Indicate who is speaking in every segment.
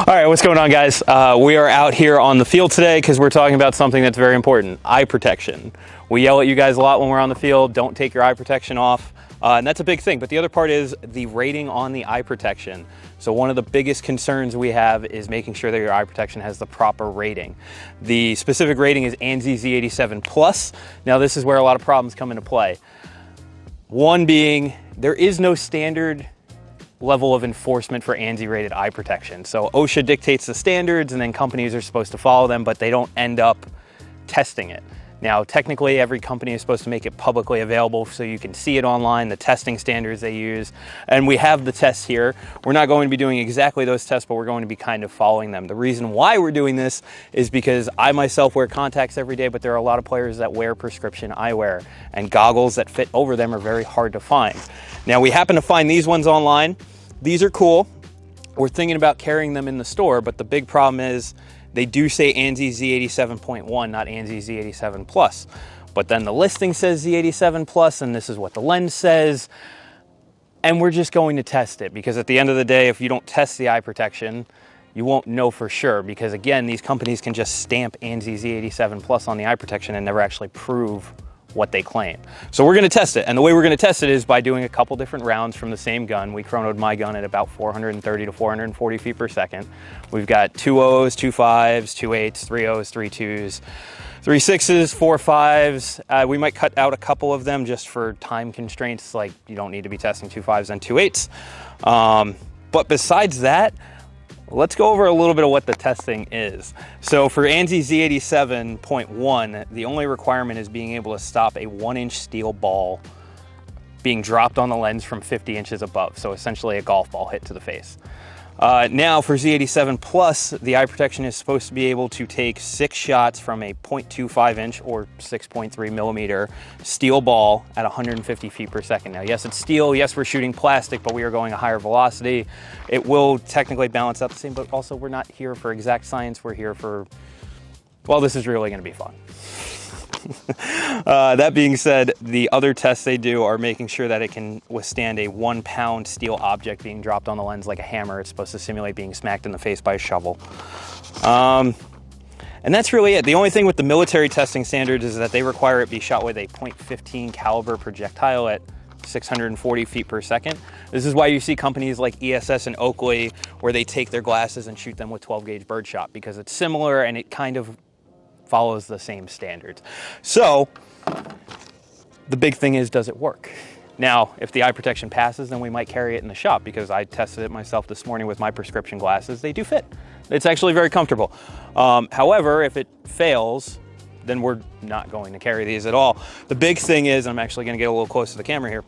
Speaker 1: All right, what's going on, guys? We are out here on the field today because we're talking about something that's very important, eye protection. We yell at you guys a lot when we're on the field, don't take your eye protection off, and that's a big thing. But the other part is the rating on the eye protection. So one of the biggest concerns we have is making sure that your eye protection has the proper rating. The specific rating is ANSI Z87 Plus. Now this is where a lot of problems come into play. One being, there is no standard level of enforcement for ANSI rated eye protection. So OSHA dictates the standards and then companies are supposed to follow them, but they don't end up testing it. Now, technically every company is supposed to make it publicly available so you can see it online, the testing standards they use. And we have the tests here. We're not going to be doing exactly those tests, but we're going to be kind of following them. The reason why we're doing this is because I myself wear contacts every day, but there are a lot of players that wear prescription eyewear, and goggles that fit over them are very hard to find. Now, we happen to find these ones online. These are cool. We're thinking about carrying them in the store, but the big problem is they do say ANSI Z87.1, not ANSI Z87 Plus. But then the listing says Z87 Plus, and this is what the lens says. And we're just going to test it, because at the end of the day, if you don't test the eye protection, you won't know for sure, because again, these companies can just stamp ANSI Z87 Plus on the eye protection and never actually prove what they claim. So we're gonna test it, and the way we're gonna test it is by doing a couple different rounds from the same gun. We chronoed my gun at about 430 to 440 feet per second. We've got 2 O's, 2 5s, 2 8s, 3 O's, 3 2s, 3 6s, 4 5s. We might cut out a couple of them just for time constraints, like you don't need to be testing 2 5s and 2 8s. But besides that, let's go over a little bit of what the testing is. So for ANSI Z87.1, the only requirement is being able to stop a 1-inch steel ball being dropped on the lens from 50 inches above. So essentially a golf ball hit to the face. Now for Z87 Plus, the eye protection is supposed to be able to take 6 shots from a 0.25 inch or 6.3 millimeter steel ball at 150 feet per second. Now, yes, it's steel. Yes, we're shooting plastic, but we are going a higher velocity. It will technically balance out the same, but also we're not here for exact science. We're here for, well, this is really going to be fun. That being said, the other tests they do are making sure that it can withstand a 1-pound steel object being dropped on the lens like a hammer. It's supposed to simulate being smacked in the face by a shovel. And that's really it. The only thing with the military testing standards is that they require it be shot with a .15 caliber projectile at 640 feet per second. This is why you see companies like ESS and Oakley where they take their glasses and shoot them with 12-gauge birdshot, because it's similar and it kind of follows the same standards. So the big thing is, does it work? Now, if the eye protection passes, then we might carry it in the shop, because I tested it myself this morning with my prescription glasses. They do fit. It's actually very comfortable. However, if it fails, then we're not going to carry these at all. The big thing is, I'm actually going to get a little close to the camera here,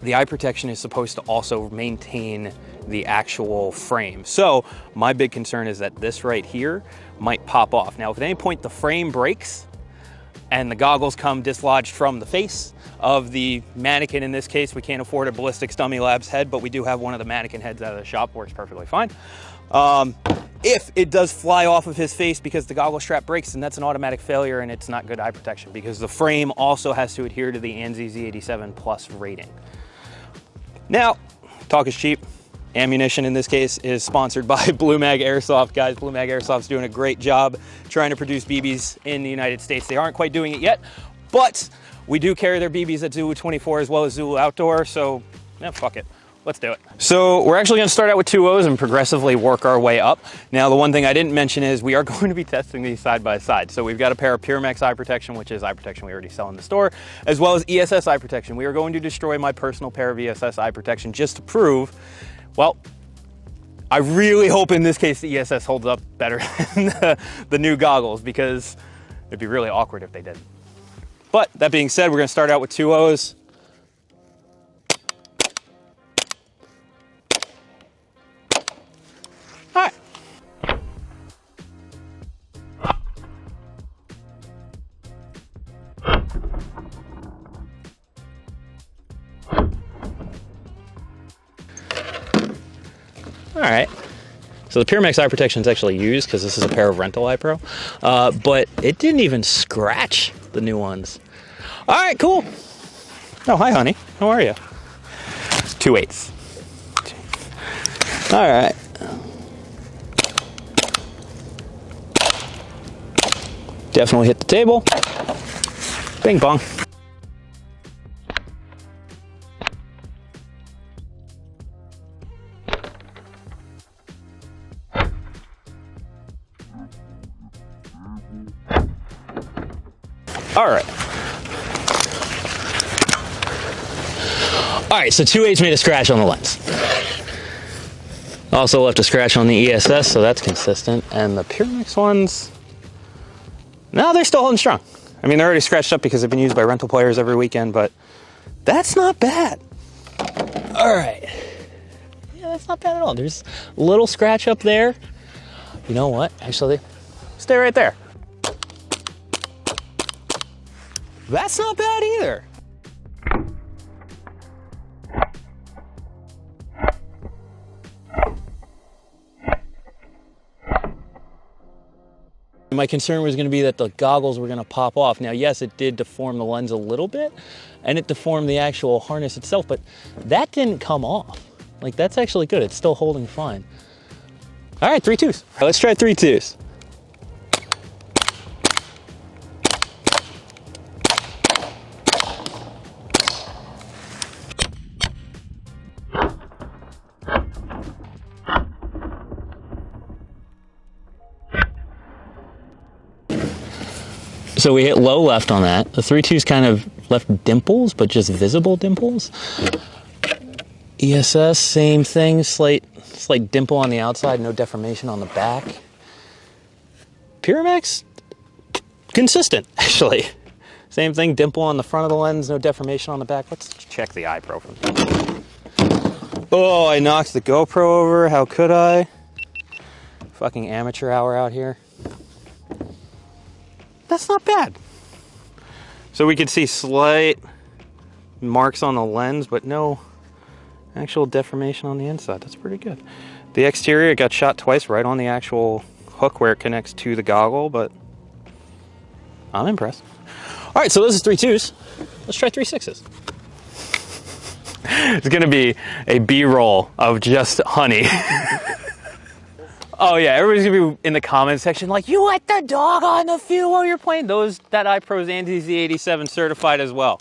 Speaker 1: the eye protection is supposed to also maintain the actual frame. So my big concern is that this right here might pop off. Now, if at any point the frame breaks and the goggles come dislodged from the face of the mannequin, in this case, we can't afford a Ballistics Dummy Labs head, but we do have one of the mannequin heads out of the shop, works perfectly fine. If it does fly off of his face because the goggle strap breaks, then that's an automatic failure and it's not good eye protection, because the frame also has to adhere to the ANSI Z87 Plus rating. Now, talk is cheap. Ammunition in this case is sponsored by Blue Mag Airsoft, guys. Blue Mag Airsoft's doing a great job trying to produce BBs in the United States. They aren't quite doing it yet, but we do carry their BBs at Zulu 24 as well as Zulu Outdoor, so yeah, fuck it. Let's do it. So we're actually going to start out with 2 O's and progressively work our way up. Now, the one thing I didn't mention is we are going to be testing these side by side. So we've got a pair of Pyramax eye protection, which is eye protection we already sell in the store, as well as ESS eye protection. We are going to destroy my personal pair of ESS eye protection just to prove, well, I really hope in this case the ESS holds up better than the new goggles, because it'd be really awkward if they did. But that being said, we're going to start out with 2 O's. All right. All right. So the Pyramax eye protection is actually used because this is a pair of rental eye pro, but it didn't even scratch the new ones. All right, cool. Oh, hi, honey. How are you? 2 8s. All right. Definitely hit the table. Bing bong. All right. All right, so 2/8 made a scratch on the lens. Also left a scratch on the ESS, so that's consistent. And the Pyramex ones, no, they're still holding strong. I mean, they're already scratched up because they've been used by rental players every weekend, but that's not bad. All right. Yeah, that's not bad at all. There's a little scratch up there. You know what? Actually, stay right there. That's not bad either. My concern was going to be that the goggles were going to pop off. Now, yes, it did deform the lens a little bit, and it deformed the actual harness itself, but that didn't come off. Like, that's actually good. It's still holding fine. All right, 3/2s. All right, let's try 3/2s. So we hit low left on that. The 3/2s kind of left dimples, but just visible dimples. ESS, same thing, slight dimple on the outside, no deformation on the back. Pyramex, consistent, actually. Same thing, dimple on the front of the lens, no deformation on the back. Let's check the eye pro from here. Oh, I knocked the GoPro over, how could I? Fucking amateur hour out here. That's not bad. So we could see slight marks on the lens, but no actual deformation on the inside. That's pretty good. The exterior got shot twice right on the actual hook where it connects to the goggle, but I'm impressed. All right, so those are 3/2s. Let's try 3/6s. It's gonna be a B-roll of just honey. Oh yeah, everybody's gonna be in the comment section like, you let the dog on the field while you're playing. That iPro's Anti-Z87 certified as well.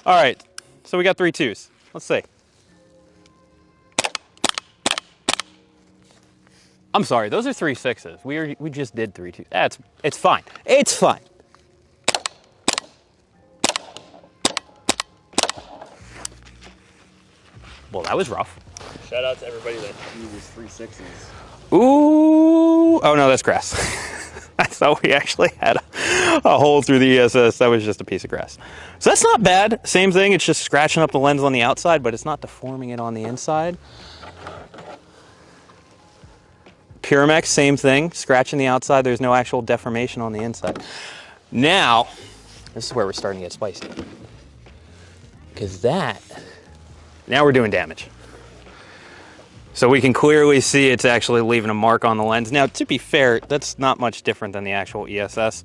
Speaker 1: All right, so we got 3/2s. Let's see. I'm sorry, those are 3/6s. We just did 3/2s. It's fine. It's fine. Well, that was rough.
Speaker 2: Shout out to everybody that uses 3/6s.
Speaker 1: Ooh, oh no, that's grass. I thought we actually had a hole through the ESS. That was just a piece of grass. So that's not bad. Same thing, it's just scratching up the lens on the outside, but it's not deforming it on the inside. Pyramex, same thing, scratching the outside. There's no actual deformation on the inside. Now, this is where we're starting to get spicy. Because now we're doing damage. So we can clearly see it's actually leaving a mark on the lens. Now, to be fair, that's not much different than the actual ESS.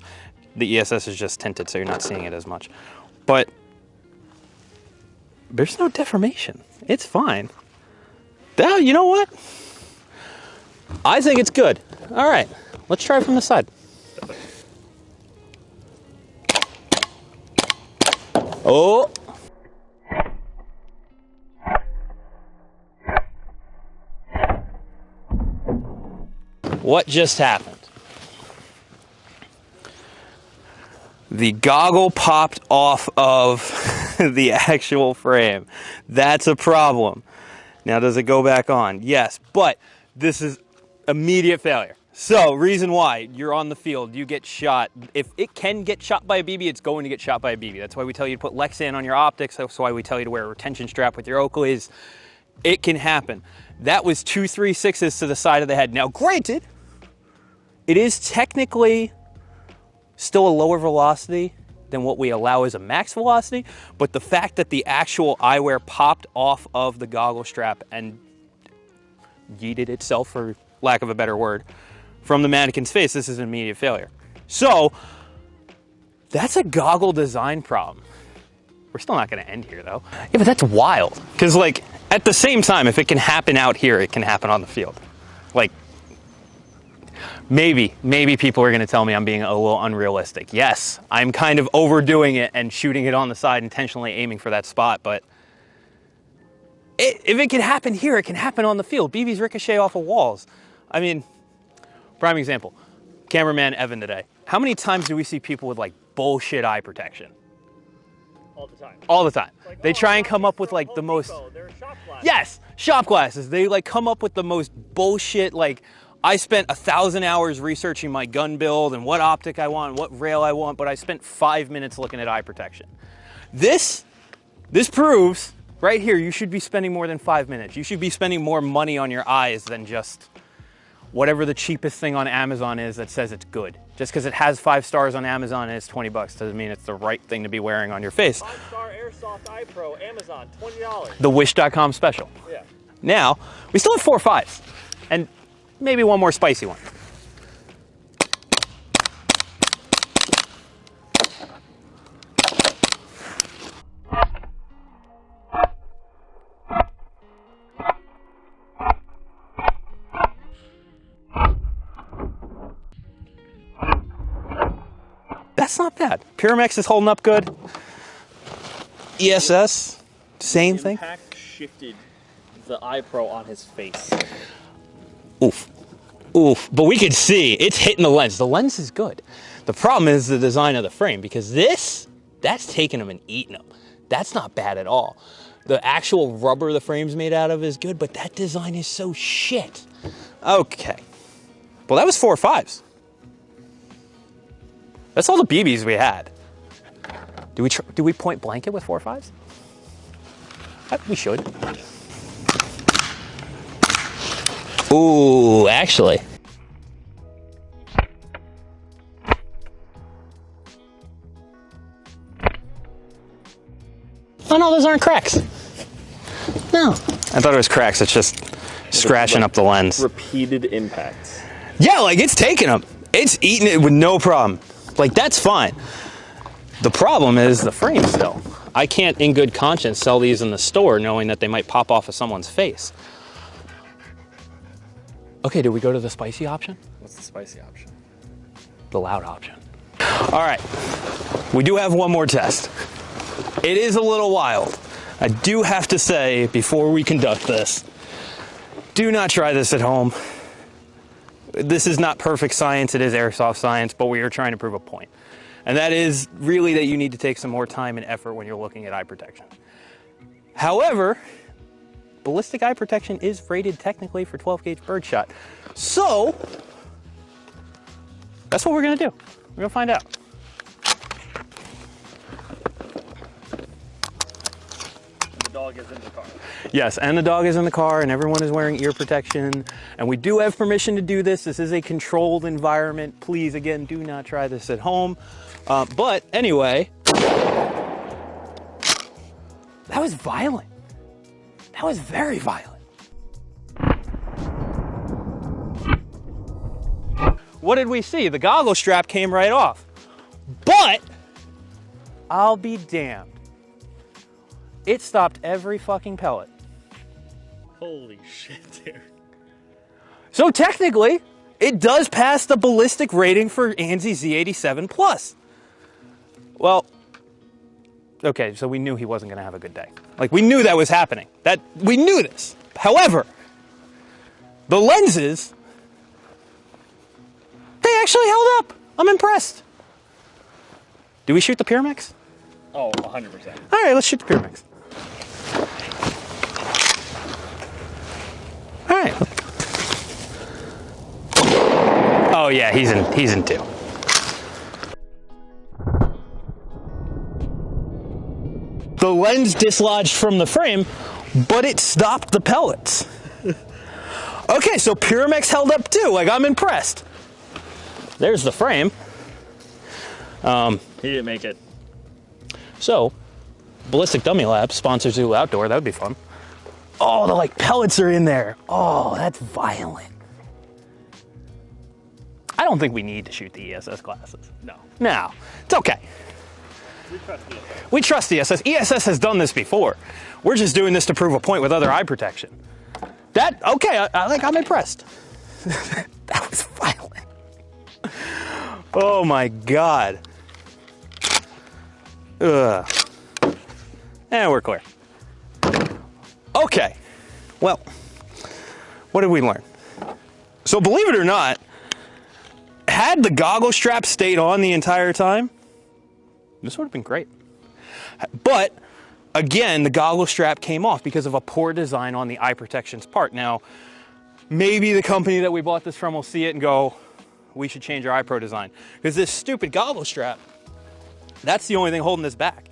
Speaker 1: The ESS is just tinted, so you're not seeing it as much. But there's no deformation. It's fine. Now, you know what? I think it's good. All right, let's try from the side. Oh. What just happened? The goggle popped off of the actual frame. That's a problem. Now, does it go back on? Yes, but this is immediate failure. So, reason why, you're on the field, you get shot. If it can get shot by a BB, it's going to get shot by a BB. That's why we tell you to put Lexan on your optics. That's why we tell you to wear a retention strap with your Oakleys. It can happen. That was 2 3/6s to the side of the head. Now, granted, it is technically still a lower velocity than what we allow as a max velocity, but the fact that the actual eyewear popped off of the goggle strap and yeeted itself, for lack of a better word, from the mannequin's face, this is an immediate failure. So, that's a goggle design problem. We're still not gonna end here though. Yeah, but that's wild. Because like, at the same time, if it can happen out here, it can happen on the field. Like, Maybe people are going to tell me I'm being a little unrealistic. Yes, I'm kind of overdoing it and shooting it on the side, intentionally aiming for that spot, but if it can happen here, it can happen on the field. BBs ricochet off of walls. I mean, prime example, cameraman Evan today. How many times do we see people with like bullshit eye protection?
Speaker 2: All the time.
Speaker 1: All the time.
Speaker 2: Like,
Speaker 1: They try and come up with like the most...
Speaker 2: They're shop glasses.
Speaker 1: Yes, shop glasses. They like come up with the most bullshit, like, I spent 1,000 hours researching my gun build and what optic I want, and what rail I want, but I spent 5 minutes looking at eye protection. This proves right here you should be spending more than 5 minutes. You should be spending more money on your eyes than just whatever the cheapest thing on Amazon is that says it's good. Just because it has 5 stars on Amazon and it's 20 bucks doesn't mean it's the right thing to be wearing on your face.
Speaker 2: 5-star Airsoft Eye Pro, Amazon, $20.
Speaker 1: The Wish.com special.
Speaker 2: Yeah.
Speaker 1: Now, we still have 4 5s and maybe one more spicy one. That's not bad. Pyramex is holding up good. ESS, same thing.
Speaker 2: Impact shifted the Eye Pro on his face.
Speaker 1: Oof. Oof. But we can see it's hitting the lens. The lens is good. The problem is the design of the frame, because that's taking them and eating them. That's not bad at all. The actual rubber the frame's made out of is good, but that design is so shit. Okay. Well, that was 4 5s. That's all the BBs we had. Do we point blanket with 4 5s? We should. Ooh, actually. Oh no, those aren't cracks. No. I thought it was cracks. It's just scratching up the lens.
Speaker 2: Repeated impacts.
Speaker 1: Yeah, like it's taking them. It's eating it with no problem. Like that's fine. The problem is the frame still. I can't in good conscience sell these in the store knowing that they might pop off of someone's face. Okay, do we go to the spicy option?
Speaker 2: What's the spicy option?
Speaker 1: The loud option. All right, we do have one more test. It is a little wild. I do have to say, before we conduct this, do not try this at home. This is not perfect science, it is airsoft science, but we are trying to prove a point. And that is really that you need to take some more time and effort when you're looking at eye protection. However, ballistic eye protection is rated technically for 12 gauge birdshot. So, that's what we're gonna do. We're gonna find out.
Speaker 2: The dog is in the car.
Speaker 1: Yes, and the dog is in the car and everyone is wearing ear protection. And we do have permission to do this. This is a controlled environment. Please, again, do not try this at home. But anyway, that was violent. That was very violent. What did we see? The goggle strap came right off. But I'll be damned. It stopped every fucking pellet.
Speaker 2: Holy shit, dude.
Speaker 1: So technically, it does pass the ballistic rating for ANSI Z87 Plus. Well, okay, so we knew he wasn't gonna have a good day. Like, we knew that was happening. We knew this. However, the lenses, they actually held up. I'm impressed. Do we shoot the Pyramex?
Speaker 2: Oh, 100%.
Speaker 1: All right, let's shoot the Pyramex. All right. Oh yeah, he's in 2. The lens dislodged from the frame, but it stopped the pellets. Okay, so Pyramex held up too. Like, I'm impressed. There's the frame.
Speaker 2: He didn't make it.
Speaker 1: So, Ballistic Dummy Lab sponsors Zulu Outdoor. That would be fun. Oh, the like pellets are in there. Oh, that's violent. I don't think we need to shoot the ESS classes. No, it's okay.
Speaker 2: We trust the ESS.
Speaker 1: We trust ESS. ESS has done this before. We're just doing this to prove a point with other eye protection. Okay, I'm impressed. That was violent. Oh my God. Ugh. And we're clear. Okay, well, what did we learn? So believe it or not, had the goggle strap stayed on the entire time, this would have been great. But again, the goggle strap came off because of a poor design on the eye protection's part. Now, maybe the company that we bought this from will see it and go, we should change our eye pro design. Because this stupid goggle strap, that's the only thing holding this back.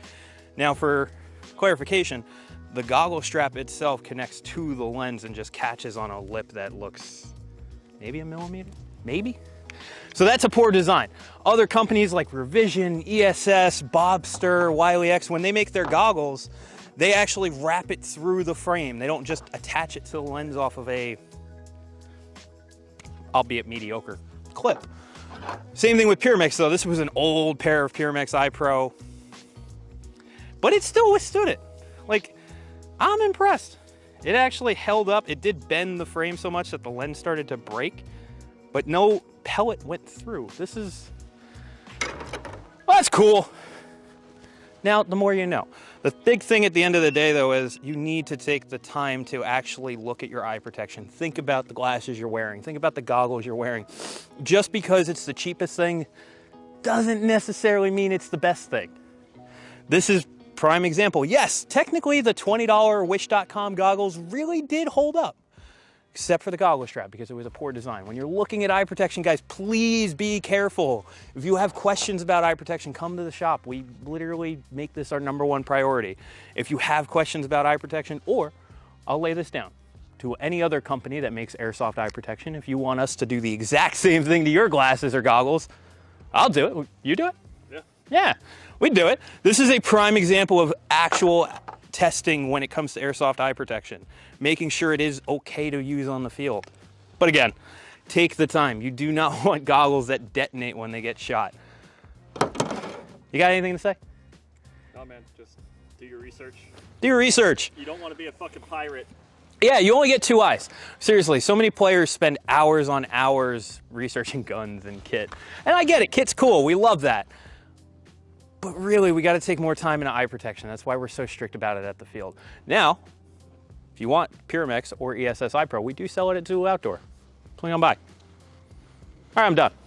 Speaker 1: Now, for clarification, the goggle strap itself connects to the lens and just catches on a lip that looks maybe a millimeter, maybe? So that's a poor design. Other companies like Revision, ESS, Bobster, Wiley X, when they make their goggles, they actually wrap it through the frame. They don't just attach it to the lens off of a, albeit mediocre, clip. Same thing with Pyramex though. This was an old pair of Pyramex Eye Pro, but it still withstood it. Like, I'm impressed. It actually held up. It did bend the frame so much that the lens started to break, but no pellet went through. This is, well, that's cool. Now, the more you know. The big thing at the end of the day, though, is you need to take the time to actually look at your eye protection. Think about the glasses you're wearing. Think about the goggles you're wearing. Just because it's the cheapest thing doesn't necessarily mean it's the best thing. This is prime example. Yes, technically the $20 Wish.com goggles really did hold up, except for the goggle strap because it was a poor design. When you're looking at eye protection, guys, please be careful. If you have questions about eye protection, come to the shop. We literally make this our #1 priority. If you have questions about eye protection, or I'll lay this down to any other company that makes Airsoft eye protection, if you want us to do the exact same thing to your glasses or goggles, I'll do it. You do it?
Speaker 2: Yeah.
Speaker 1: Yeah, we'd do it. This is a prime example of actual testing when it comes to Airsoft eye protection, making sure it is okay to use on the field. But again, take the time. You do not want goggles that detonate when they get shot. You got anything to say?
Speaker 2: No, man, just do your research.
Speaker 1: Do your research.
Speaker 2: You don't want to be a fucking pirate.
Speaker 1: Yeah, you only get 2 eyes. Seriously, so many players spend hours on hours researching guns and kit. And I get it, kit's cool, we love that. But really, we gotta take more time into eye protection. That's why we're so strict about it at the field. Now, if you want Pyramex or ESS Eye Pro, we do sell it at Zulu Outdoor. Swing on by. All right, I'm done.